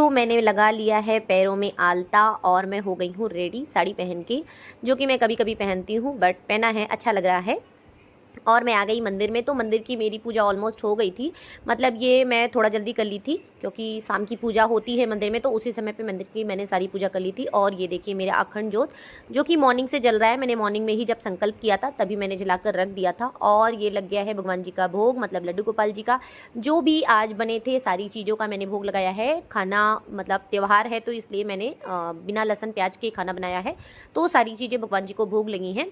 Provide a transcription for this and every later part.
मैंने लगा लिया है पैरों में आलता और मैं हो गई हूँ रेडी साड़ी पहन के, जो कि मैं कभी कभी पहनती हूँ बट पहना है अच्छा लग रहा है। और मैं आ गई मंदिर में, तो मंदिर की मेरी पूजा ऑलमोस्ट हो गई थी। मतलब ये मैं थोड़ा जल्दी कर ली थी क्योंकि शाम की पूजा होती है मंदिर में, तो उसी समय पे मंदिर की मैंने सारी पूजा कर ली थी। और ये देखिए मेरा अखंड जोत जो कि मॉर्निंग से जल रहा है। मैंने मॉर्निंग में ही जब संकल्प किया था तभी मैंने जलाकर रख दिया था। और ये लग गया है भगवान जी का भोग, मतलब लड्डू गोपाल जी का जो भी आज बने थे, सारी चीज़ों का मैंने भोग लगाया है। खाना मतलब त्यौहार है तो इसलिए मैंने बिना लहसुन प्याज के खाना बनाया है, तो सारी चीज़ें भगवान जी को भोग लगी हैं।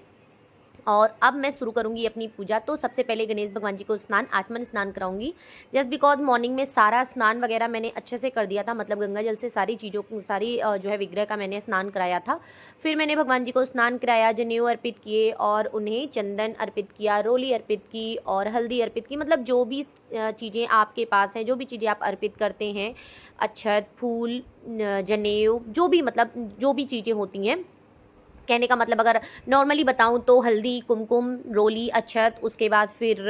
और अब मैं शुरू करूंगी अपनी पूजा। तो सबसे पहले गणेश भगवान जी को स्नान, आचमन स्नान कराऊंगी। जस्ट बिकॉज मॉर्निंग में सारा स्नान वगैरह मैंने अच्छे से कर दिया था, मतलब गंगा जल से सारी चीज़ों सारी जो है विग्रह का मैंने स्नान कराया था। फिर मैंने भगवान जी को स्नान कराया, जनेऊ अर्पित किए और उन्हें चंदन अर्पित किया, रोली अर्पित की और हल्दी अर्पित की। मतलब जो भी चीज़ें आपके पास हैं, जो भी चीज़ें आप अर्पित करते हैं, अक्षत, फूल, जनेऊ, जो भी मतलब जो भी चीज़ें होती हैं, कहने का मतलब अगर नॉर्मली बताऊं तो हल्दी, कुमकुम, रोली, अक्षत, उसके बाद फिर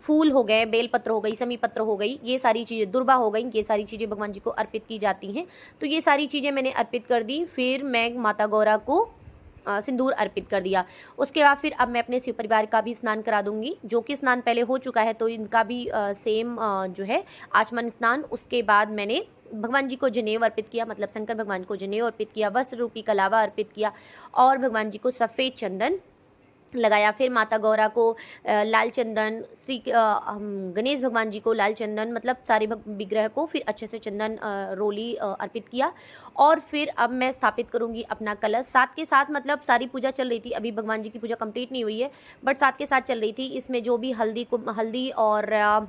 फूल हो गए, बेलपत्र हो गई, समी पत्र हो गई, ये सारी चीज़ें, दुर्बा हो गई, ये सारी चीज़ें भगवान जी को अर्पित की जाती हैं। तो ये सारी चीज़ें मैंने अर्पित कर दी। फिर मैं माता गौरा को सिंदूर अर्पित कर दिया। उसके बाद फिर अब मैं अपने शिव परिवार का भी स्नान करा दूंगी, जो कि स्नान पहले हो चुका है, तो इनका भी सेम जो है आचमन स्नान। उसके बाद मैंने भगवान जी को जनेऊ अर्पित किया, मतलब शंकर भगवान को जनेऊ अर्पित किया, वस्त्र रूपी कलावा अर्पित किया और भगवान जी को सफ़ेद चंदन लगाया। फिर माता गौरा को लाल चंदन, गणेश भगवान जी को लाल चंदन, मतलब सारे विग्रह को फिर अच्छे से चंदन रोली अर्पित किया। और फिर अब मैं स्थापित करूंगी अपना कलश साथ के साथ। मतलब सारी पूजा चल रही थी, अभी भगवान जी की पूजा कंप्लीट नहीं हुई है बट साथ के साथ चल रही थी। इसमें जो भी हल्दी और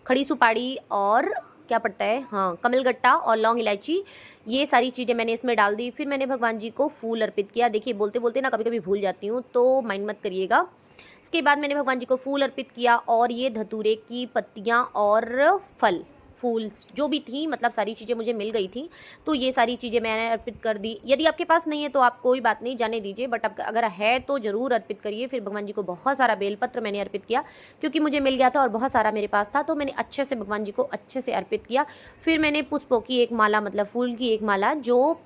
खड़ी सुपारी और क्या पड़ता है, हाँ, कमलगट्टा और लौंग इलायची, ये सारी चीज़ें मैंने इसमें डाल दी। फिर मैंने भगवान जी को फूल अर्पित किया। देखिए बोलते बोलते ना कभी कभी भूल जाती हूँ, तो माइंड मत करिएगा। इसके बाद मैंने भगवान जी को फूल अर्पित किया और ये धतूरे की पत्तियाँ और फल फूल जो भी थी, मतलब सारी चीज़ें मुझे मिल गई थी, तो ये सारी चीज़ें मैंने अर्पित कर दी। यदि आपके पास नहीं है तो आप कोई बात नहीं, जाने दीजिए, बट अब अगर है तो ज़रूर अर्पित करिए। फिर भगवान जी को बहुत सारा बेलपत्र मैंने अर्पित किया क्योंकि मुझे मिल गया था और बहुत सारा मेरे पास था, तो मैंने अच्छे से भगवान जी को अच्छे से अर्पित किया। फिर मैंने पुष्पों की एक माला, मतलब फूल की एक माला जो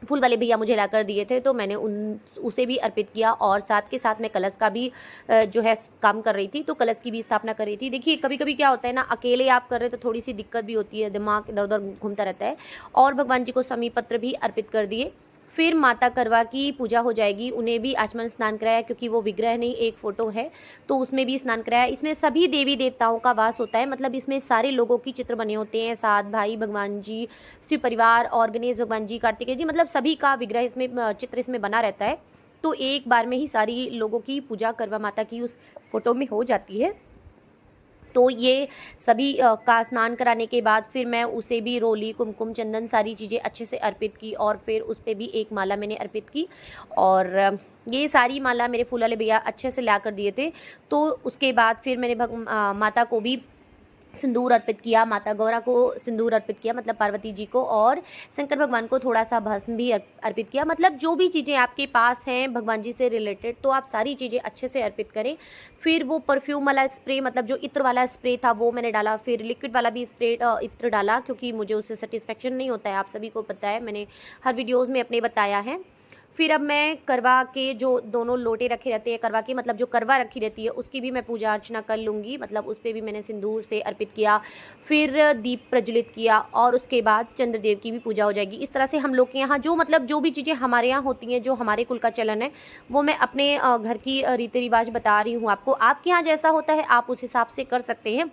फूल वाले भैया मुझे लाकर दिए थे, तो मैंने उसे भी अर्पित किया। और साथ के साथ मैं कलश का भी जो है काम कर रही थी, तो कलश की भी स्थापना कर रही थी। देखिए कभी कभी क्या होता है ना, अकेले आप कर रहे हो तो थोड़ी सी दिक्कत भी होती है, दिमाग इधर उधर घूमता रहता है। और भगवान जी को समी पत्र भी अर्पित कर दिए। फिर माता करवा की पूजा हो जाएगी, उन्हें भी आचमन स्नान कराया क्योंकि वो विग्रह नहीं एक फोटो है, तो उसमें भी स्नान कराया। इसमें सभी देवी देवताओं का वास होता है, मतलब इसमें सारे लोगों की चित्र बने होते हैं, सात भाई भगवान जी, शिव परिवार और गणेश भगवान जी, कार्तिकेय जी, मतलब सभी का विग्रह इसमें चित्र इसमें बना रहता है। तो एक बार में ही सारी लोगों की पूजा करवा माता की उस फोटो में हो जाती है। तो ये सभी का स्नान कराने के बाद फिर मैं उसे भी रोली, कुमकुम, चंदन, सारी चीज़ें अच्छे से अर्पित की और फिर उस पर भी एक माला मैंने अर्पित की। और ये सारी माला मेरे फूल वाले भैया अच्छे से ला कर दिए थे। तो उसके बाद फिर मैंने माता को भी सिंदूर अर्पित किया, माता गौरा को सिंदूर अर्पित किया, मतलब पार्वती जी को, और शंकर भगवान को थोड़ा सा भस्म भी अर्पित किया। मतलब जो भी चीज़ें आपके पास हैं भगवान जी से रिलेटेड, तो आप सारी चीज़ें अच्छे से अर्पित करें। फिर वो परफ्यूम वाला स्प्रे, मतलब जो इत्र वाला स्प्रे था वो मैंने डाला। फिर लिक्विड वाला भी स्प्रे इत्र डाला क्योंकि मुझे उससे सेटिस्फेक्शन नहीं होता है, आप सभी को पता है, मैंने हर वीडियोज़ में अपने बताया है। फिर अब मैं करवा के जो दोनों लोटे रखे रहते हैं, करवा के मतलब जो करवा रखी रहती है उसकी भी मैं पूजा अर्चना कर लूँगी, मतलब उस पर भी मैंने सिंदूर से अर्पित किया। फिर दीप प्रज्वलित किया और उसके बाद चंद्रदेव की भी पूजा हो जाएगी। इस तरह से हम लोग के यहाँ जो मतलब जो भी चीज़ें हमारे यहाँ होती हैं, जो हमारे कुल का चलन है, वो मैं अपने घर की रीति रिवाज बता रही हूँ आपको। आपके यहाँ जैसा होता है आप उस हिसाब से कर सकते हैं।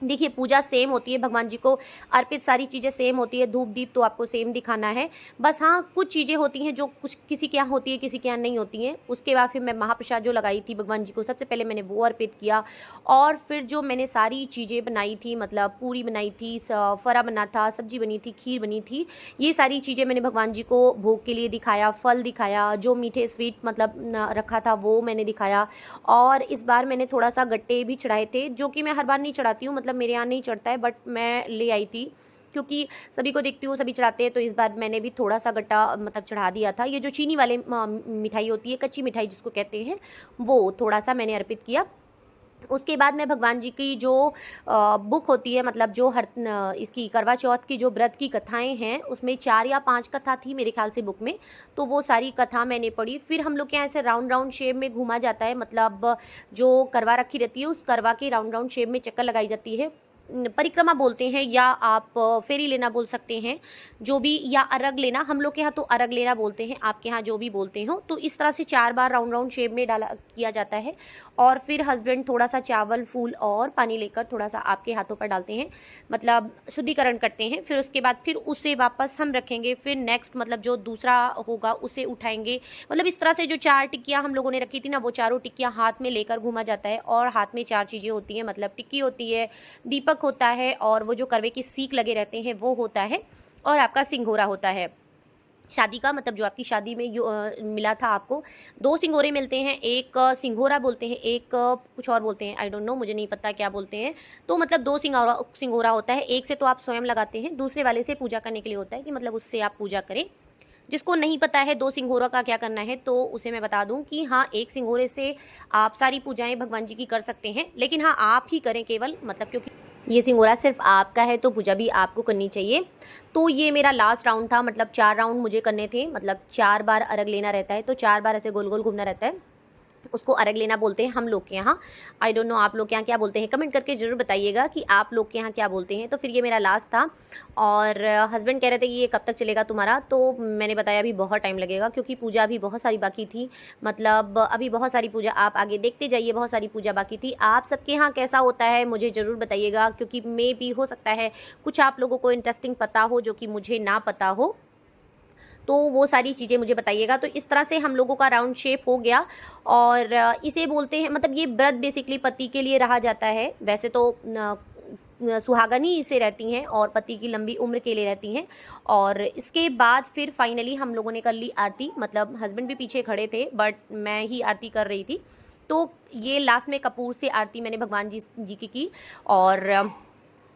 देखिए पूजा सेम होती है, भगवान जी को अर्पित सारी चीज़ें सेम होती है, धूप दीप तो आपको सेम दिखाना है। बस हाँ कुछ चीज़ें होती हैं जो कुछ किसी के यहाँ होती है, किसी के यहाँ नहीं होती हैं। उसके बाद फिर मैं महाप्रसाद जो लगाई थी भगवान जी को, सबसे पहले मैंने वो अर्पित किया। और फिर जो मैंने सारी चीज़ें बनाई थी, मतलब पूरी बनाई थी, फरा बना था, सब्जी बनी थी, खीर बनी थी, ये सारी चीज़ें मैंने भगवान जी को भोग के लिए दिखाया। फल दिखाया, जो मीठे स्वीट मतलब रखा था वो मैंने दिखाया। और इस बार मैंने थोड़ा सा गट्टे भी चढ़ाए थे, जो कि मैं हर बार नहीं चढ़ाती हूँ, मतलब मेरे यहाँ नहीं चढ़ता है, बट मैं ले आई थी क्योंकि सभी को देखती हूँ सभी चढ़ाते हैं, तो इस बार मैंने भी थोड़ा सा गट्टा मतलब चढ़ा दिया था। ये जो चीनी वाले मिठाई होती है, कच्ची मिठाई जिसको कहते हैं, वो थोड़ा सा मैंने अर्पित किया। उसके बाद मैं भगवान जी की जो बुक होती है, मतलब जो हर इसकी करवा चौथ की जो व्रत की कथाएं हैं, उसमें 4 या 5 कथा थी मेरे ख्याल से बुक में, तो वो सारी कथा मैंने पढ़ी। फिर हम लोग के यहाँ ऐसे राउंड राउंड शेप में घूमा जाता है, मतलब जो करवा रखी रहती है उस करवा के राउंड राउंड शेप में चक्कर लगाई जाती है। परिक्रमा बोलते हैं या आप फेरी लेना बोल सकते हैं, जो भी, या अर्घ लेना। हम लोग के यहाँ तो अर्घ लेना बोलते हैं, आपके यहाँ जो भी बोलते हो। तो इस तरह से 4 बार राउंड राउंड शेप में डाला किया जाता है। और फिर हस्बैंड थोड़ा सा चावल, फूल और पानी लेकर थोड़ा सा आपके हाथों पर डालते हैं, मतलब शुद्धिकरण करते हैं। फिर उसके बाद फिर उसे वापस हम रखेंगे, फिर नेक्स्ट मतलब जो दूसरा होगा उसे उठाएंगे। मतलब इस तरह से जो 4 टिक्कियाँ हम लोगों ने रखी थी ना, वो चारों टिक्कियाँ हाथ में लेकर घूमा जाता है। और हाथ में 4 चीज़ें होती हैं, मतलब टिक्की होती है, दीपक होता है, और वो जो करवे की सीख लगे रहते हैं वो होता है, और आपका सिंघोरा होता है शादी का, मतलब जो आपकी शादी में मिला था आपको। 2 सिंघोरे मिलते हैं, एक सिंघोरा बोलते हैं, एक कुछ और बोलते हैं, आई डोंट नो, मुझे नहीं पता क्या बोलते हैं। तो मतलब 2 सिंघोरा होता है। एक से तो आप स्वयं लगाते हैं, दूसरे वाले से पूजा करने के लिए होता है, कि मतलब उससे आप पूजा करें। जिसको नहीं पता है 2 सिंघोरा का क्या करना है, तो उसे मैं बता दूं कि हाँ, 1 सिंघोरे से आप सारी पूजाएं भगवान जी की कर सकते हैं, लेकिन हाँ, आप ही करें केवल, मतलब क्योंकि ये सिंघोरा सिर्फ आपका है तो पूजा भी आपको करनी चाहिए। तो ये मेरा लास्ट राउंड था, मतलब 4 राउंड मुझे करने थे, मतलब 4 बार अर्घ लेना रहता है, तो 4 बार ऐसे गोल गोल घूमना रहता है। उसको अर्घ लेना बोलते हैं हम लोग के यहाँ। आई डोंट नो आप लोग के यहाँ क्या बोलते हैं, कमेंट करके ज़रूर बताइएगा कि आप लोग के यहाँ क्या बोलते हैं। तो फिर ये मेरा लास्ट था, और हस्बैंड कह रहे थे कि ये कब तक चलेगा तुम्हारा, तो मैंने बताया अभी बहुत टाइम लगेगा, क्योंकि पूजा अभी बहुत सारी बाकी थी। मतलब अभी बहुत सारी पूजा, आप आगे देखते जाइए, बहुत सारी पूजा बाकी थी। आप सबके यहाँ कैसा होता है मुझे ज़रूर बताइएगा, क्योंकि मे भी हो सकता है कुछ आप लोगों को इंटरेस्टिंग पता हो जो कि मुझे ना पता हो, तो वो सारी चीज़ें मुझे बताइएगा। तो इस तरह से हम लोगों का राउंड शेप हो गया, और इसे बोलते हैं, मतलब ये व्रत बेसिकली पति के लिए रहा जाता है। वैसे तो सुहागन ही इसे रहती हैं, और पति की लंबी उम्र के लिए रहती हैं। और इसके बाद फिर फाइनली हम लोगों ने कर ली आरती, मतलब हस्बैंड भी पीछे खड़े थे बट मैं ही आरती कर रही थी। तो ये लास्ट में कपूर से आरती मैंने भगवान जी की। और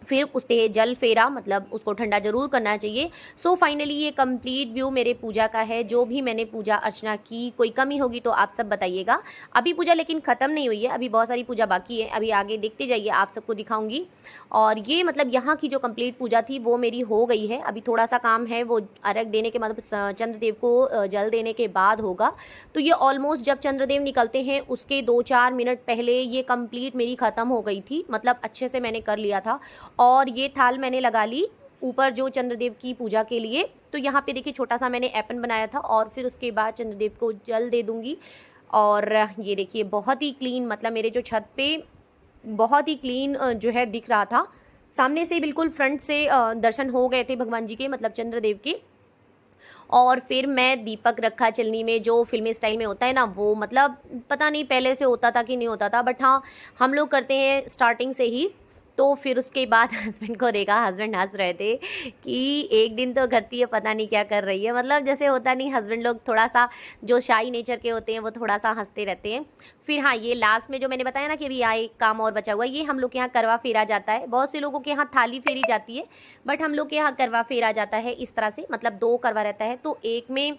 फिर उस पर जल फेरा, मतलब उसको ठंडा जरूर करना चाहिए। सो फाइनली ये कंप्लीट व्यू मेरे पूजा का है, जो भी मैंने पूजा अर्चना की। कोई कमी होगी तो आप सब बताइएगा। अभी पूजा लेकिन ख़त्म नहीं हुई है, अभी बहुत सारी पूजा बाकी है, अभी आगे देखते जाइए, आप सबको दिखाऊंगी। और ये मतलब यहाँ की जो कंप्लीट पूजा थी वो मेरी हो गई है। अभी थोड़ा सा काम है, वो अर्घ देने के, मतलब चंद्रदेव को जल देने के बाद होगा। तो ये ऑलमोस्ट जब चंद्रदेव निकलते हैं उसके 2-4 मिनट पहले ये कंप्लीट मेरी ख़त्म हो गई थी, मतलब अच्छे से मैंने कर लिया था। और ये थाल मैंने लगा ली ऊपर जो चंद्रदेव की पूजा के लिए। तो यहाँ पे देखिए छोटा सा मैंने एपन बनाया था, और फिर उसके बाद चंद्रदेव को जल दे दूंगी। और ये देखिए बहुत ही क्लीन, मतलब मेरे जो छत पे बहुत ही क्लीन जो है दिख रहा था। सामने से बिल्कुल फ्रंट से दर्शन हो गए थे भगवान जी के, मतलब चंद्रदेव के। और फिर मैं दीपक रखा चलनी में, जो फिल्मी स्टाइल में होता है ना, वो मतलब पता नहीं पहले से होता था कि नहीं होता था, बट हाँ हम लोग करते हैं स्टार्टिंग से ही। तो फिर उसके बाद हस्बैंड को देखा, हस्बैंड हंस रहे थे कि एक दिन तो करती है, पता नहीं क्या कर रही है। मतलब जैसे होता नहीं, हस्बैंड लोग थोड़ा सा जो शाई नेचर के होते हैं वो थोड़ा सा हंसते रहते हैं। फिर हाँ, ये लास्ट में जो मैंने बताया ना कि अभी यहाँ एक काम और बचा हुआ है, ये हम लोग के यहाँ करवा फेरा जाता है। बहुत से लोगों के यहाँ थाली फेरी जाती है, बट हम लोग के यहाँ करवा फेरा जाता है इस तरह से, मतलब 2 करवा रहता है। तो एक में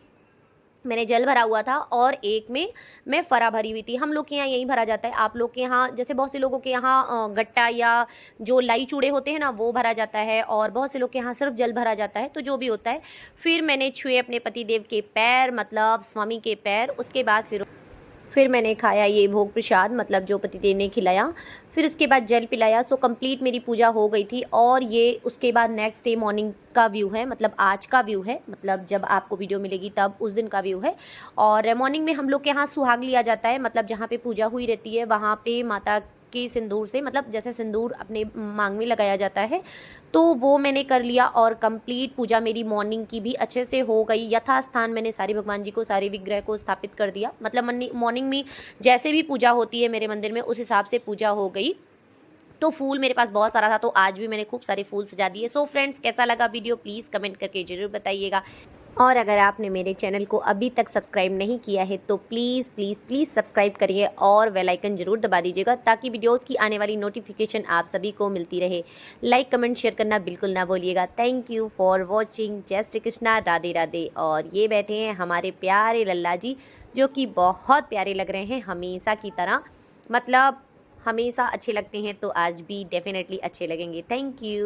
मैंने जल भरा हुआ था और एक में मैं फरा भरी हुई थी। हम लोग के यहाँ यही भरा जाता है। आप लोग के यहाँ, जैसे बहुत से लोगों के यहाँ गट्टा या जो लाई चूड़े होते हैं ना, वो भरा जाता है, और बहुत से लोग के यहाँ सिर्फ जल भरा जाता है। तो जो भी होता है, फिर मैंने छुए अपने पतिदेव के पैर, मतलब स्वामी के पैर। उसके बाद फिर मैंने खाया ये भोग प्रसाद, मतलब जो पतिदेव ने खिलाया। फिर उसके बाद जल पिलाया। सो कंप्लीट मेरी पूजा हो गई थी। और ये उसके बाद नेक्स्ट डे मॉर्निंग का व्यू है, मतलब आज का व्यू है, मतलब जब आपको वीडियो मिलेगी तब उस दिन का व्यू है। और मॉर्निंग में हम लोग के यहाँ सुहाग लिया जाता है, मतलब जहाँ पे पूजा हुई रहती है वहाँ पे माता के सिंदूर से, मतलब जैसे सिंदूर अपने मांग में लगाया जाता है, तो वो मैंने कर लिया। और कंप्लीट पूजा मेरी मॉर्निंग की भी अच्छे से हो गई। यथास्थान मैंने सारे भगवान जी को, सारे विग्रह को स्थापित कर दिया। मतलब मॉर्निंग में जैसे भी पूजा होती है मेरे मंदिर में, उस हिसाब से पूजा हो गई। तो फूल मेरे पास बहुत सारा था, तो आज भी मैंने खूब सारे फूल सजा दिए। सो फ्रेंड्स, कैसा लगा वीडियो प्लीज़ कमेंट करके ज़रूर बताइएगा। और अगर आपने मेरे चैनल को अभी तक सब्सक्राइब नहीं किया है तो प्लीज़ प्लीज़ प्लीज़ सब्सक्राइब करिए, और बेल आइकन ज़रूर दबा दीजिएगा, ताकि वीडियोस की आने वाली नोटिफिकेशन आप सभी को मिलती रहे। लाइक कमेंट शेयर करना बिल्कुल ना भूलिएगा। Thank you for watching. जय श्री कृष्णा, राधे राधे। और ये बैठे हैं हमारे प्यारे लल्ला जी, जो कि बहुत प्यारे लग रहे हैं हमेशा की तरह। मतलब हमेशा अच्छे लगते हैं तो आज भी डेफिनेटली अच्छे लगेंगे। Thank you.